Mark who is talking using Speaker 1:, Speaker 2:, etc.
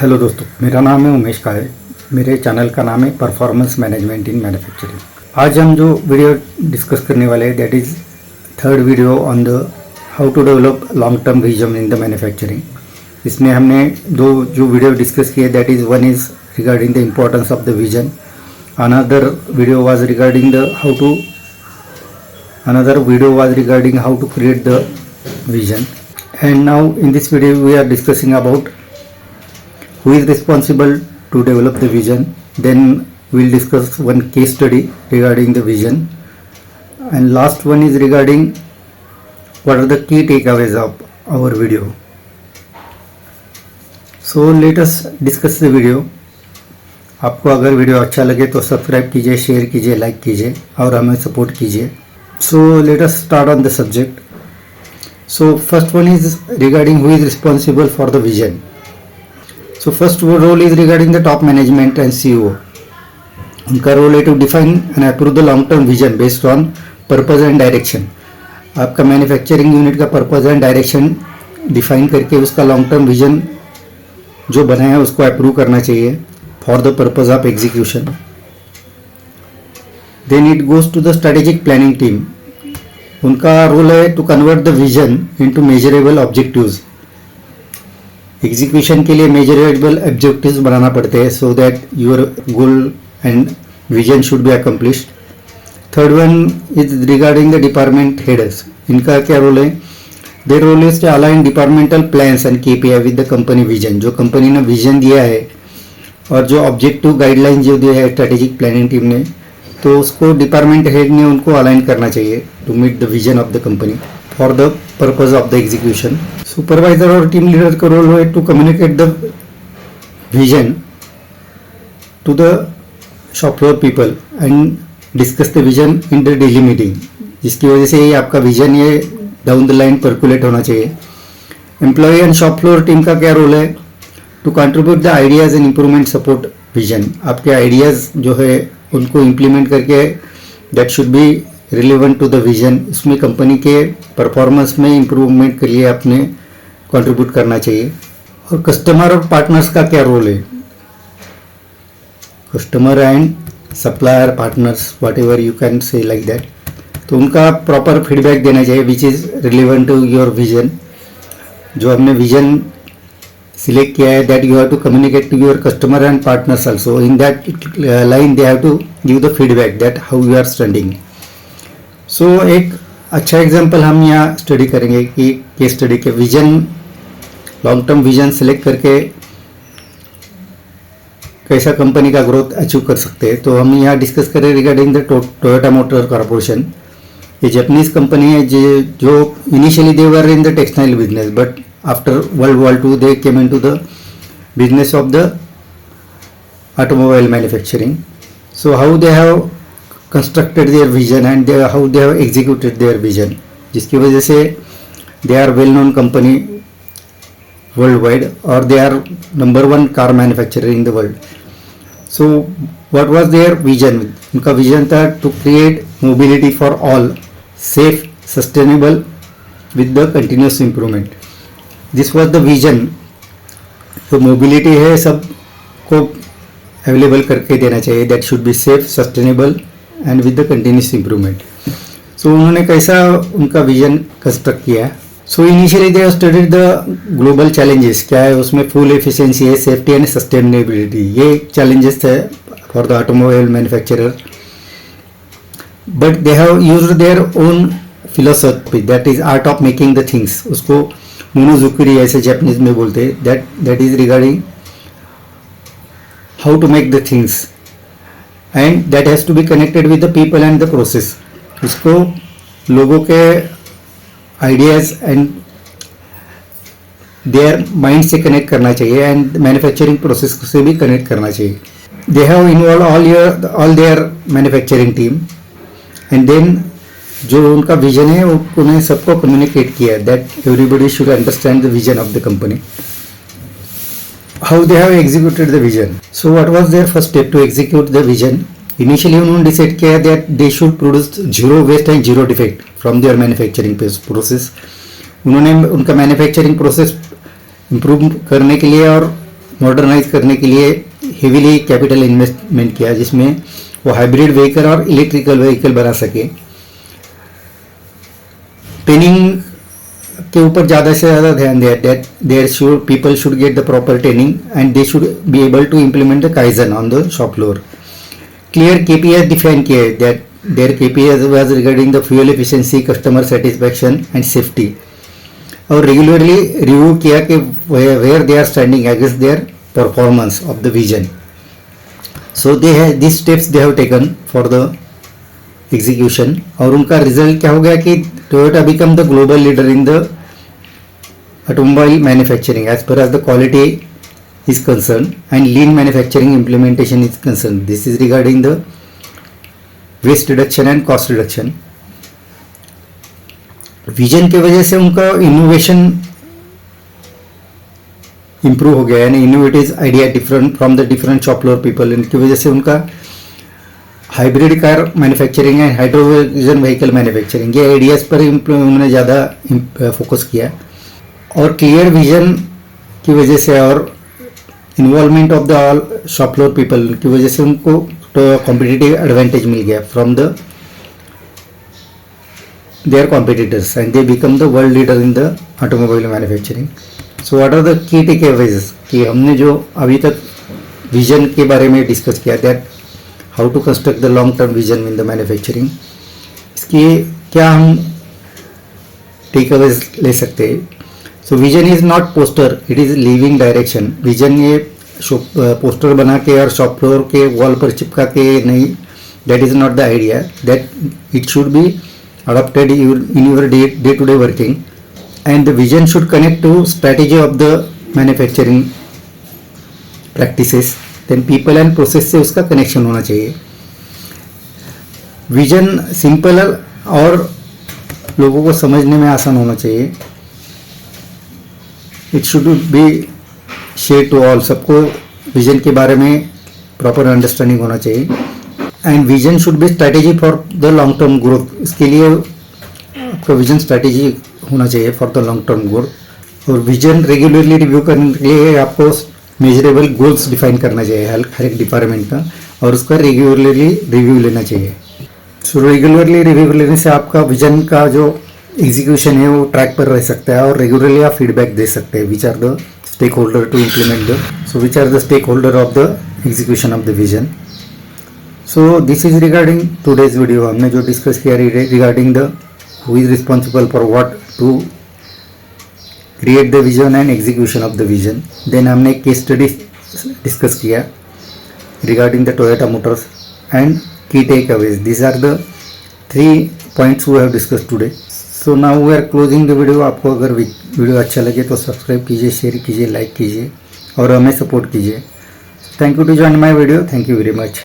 Speaker 1: Hello दोस्तों, मेरा नाम है उमेश काळे। मेरे चैनल का नाम है परफॉर्मेंस मैनेजमेंट इन मैन्युफैक्चरिंग। आज हम जो वीडियो डिस्कस करने वाले हैं that is third video on the how to develop long term vision in the manufacturing. इसमें हमने दो जो वीडियो डिस्कस किए that is one is regarding the importance of the vision, another video was regarding the another video was regarding how to create the vision, and now in this video we are discussing about who is responsible to develop the vision. Then we'll discuss one case study regarding the vision, and last one is regarding what are the key takeaways of our video. So let us discuss the video. आपको अगर video अच्छा लगे तो subscribe कीजिए, share कीजिए, like कीजिए और हमें सपोर्ट कीजिए. So let us start on the subject. So first one is regarding who is responsible for the vision. So first role is regarding the top management and CEO. उनका role है to define and approve the long term vision based on purpose and direction. आपका manufacturing unit का purpose and direction define करके उसका long term vision जो बना है उसको अप्रूव करना चाहिए for the purpose of execution. Then it goes to the strategic planning team. उनका रोल है to convert the vision into measurable objectives. Execution के लिए मेजरेबल ऑब्जेक्टिव्स बनाना पड़ते हैं so that your goal and vision should be accomplished. Third one is regarding the department headers. इनका क्या role है? Their role is to align departmental plans and KPI with the company vision. जो company ने vision दिया है और जो objective guideline जो दिया है स्ट्रेटेजिक प्लानिंग टीम ने, तो उसको डिपार्टमेंट हेड ने उनको अलाइन करना चाहिए to meet the vision of the company for the purpose of the execution. Supervisor और टीम लीडर का रोल है to communicate the vision to the shop floor people and discuss the vision in the daily meeting, जिसकी वजह से ये आपका vision ये down the line percolate होना चाहिए. Employ and shop floor team का क्या रोल है? To contribute the ideas and improvement support vision. आपके आइडियाज जो है उनको इम्प्लीमेंट करके that should be relevant to the vision. इसमें कंपनी के परफॉर्मेंस में इम्प्रूवमेंट के लिए आपने कंट्रीब्यूट करना चाहिए. और कस्टमर और पार्टनर्स का क्या रोल है? Customer and supplier partners whatever you can say like that. तो उनका प्रॉपर फीडबैक देना चाहिए which is relevant to your vision. जो हमने विजन select किया है that you have to communicate to your customer and partners also. In that line they have to give the feedback that how you are standing. So एक अच्छा example हम यहाँ study करेंगे कि केस स्टडी के vision long term vision select करके कैसा company का ग्रोथ अचीव कर सकते हैं. तो हम यहाँ डिस्कस करें regarding the Toyota motor corporation. ये जापानीज कंपनी है जो initially they were in the textile business but after World War II they came into the business of the automobile manufacturing. So how they have constructed their vision and how they have executed their vision, जिसकी वजह से they are well known company worldwide or they are number one car manufacturer in the world. So what was their vision? उनका vision था to create mobility for all, safe, sustainable with the continuous improvement. This was the vision. जो mobility है सबको available करके देना चाहिए that should be safe, sustainable and with the continuous improvement. So उन्होंने कैसा उनका विजन कंस्ट्रक्ट किया? So initially they studied the global challenges. क्या है उसमें? फुल एफिशिएंसी है, सेफ्टी एंड सस्टेनेबिलिटी. ये चैलेंजेस थे for the automobile manufacturer. But they have used their own philosophy that is art of making the things. उसको मोनोजुकरी ऐसे Japanese में बोलते हैं. That is regarding how to make the things and that has to be connected with the people and the process. इसको लोगों के ideas and their mind से कनेक्ट करना चाहिए एंड मैन्युफैक्चरिंग प्रोसेस से भी कनेक्ट करना चाहिए. They have involve all their manufacturing team and then जो उनका विजन है उन्हें सबको कम्युनिकेट किया that everybody should understand the vision of the company. How they have executed the vision? So what was their first step to execute the vision? Initially उन्होंने decide किया that they should produce zero waste and zero defect from their manufacturing process. उन्होंने उनका manufacturing process improve करने के लिए और modernise करने के लिए हेवीली कैपिटल इन्वेस्टमेंट किया, जिसमें वो हाइब्रिड व्हीकल और इलेक्ट्रिकल व्हीकल बना सके। ट्रेनिंग के ऊपर ज़्यादा से ज़्यादा ध्यान दिया, that there should people should get the proper training and they should be able to implement the kaizen on the shop floor. Clear KPIs define किए, that their KPIs was regarding the fuel efficiency, customer satisfaction and safety. और regularly review किया कि where they are standing against their performance of the vision. So they have this steps they have taken for the execution. और उनका result क्या हो गया कि Toyota become the global leader in the automobile manufacturing as per as the quality is concerned and lean manufacturing implementation is concerned. This is regarding the waste reduction and cost reduction. Vision के वजह से उनका innovation improve हो गया, यानी innovative idea different from the different shop floor people. इनकी वजह से उनका hybrid car manufacturing and hydrogen vehicle manufacturing ये आइडियाज़ पर उन्होंने ज़्यादा फोकस किया। और क्लियर विजन की वजह से और involvement of the all shop floor people की वजह से उनको तो कॉम्पिटिटिव एडवांटेज मिल गया from the their competitors and they become the world leader in the automobile manufacturing. So what are the key takeaways कि हमने जो अभी तक विजन के बारे में डिस्कस किया, that how to construct the long term vision in the manufacturing, इसकी क्या हम टेकअवेज ले सकते हैं। So vision is not poster, it is living direction. Vision ये पोस्टर बना के और शॉप फ्लोर के वॉल पर चिपका के नहीं, that is not the idea, that it should be adopted in your day to day working and the vision should connect to strategy of the manufacturing practices, then people and process से उसका connection होना चाहिए। Vision simple और लोगों को समझने में आसान होना चाहिए। It should be share to all, सबको विजन के बारे में प्रॉपर अंडरस्टैंडिंग होना चाहिए। And vision should be strategy for the long term growth, इसके लिए आपका विजन स्ट्रैटेजी होना चाहिए for the long term growth. और विजन रेगुलरली रिव्यू करने के लिए आपको मेजरेबल गोल्स डिफाइन करना चाहिए हर एक डिपार्टमेंट का, और उसका रेगुलरली रिव्यू लेना चाहिए। सो रेगुलरली रिव्यू लेने से आपका विजन का जो एग्जीक्यूशन है वो ट्रैक पर रह सकता है और रेगुलरली आप फीडबैक दे सकते हैं which are the stakeholder to implement the, so which are the stakeholder of the execution of the vision. So this is regarding today's video. हमने जो डिस्कस किया regarding the who is responsible for what to create the vision and execution of the vision. Then हमने case study discuss किया regarding the Toyota Motors and key takeaways. This are the 3 points we have discussed today. So now we are closing the video. आपको अगर video अच्छा लगे तो subscribe कीजिए, share कीजिए, like कीजिए और हमें सपोर्ट कीजिए। Thank you to join my video. Thank you very much.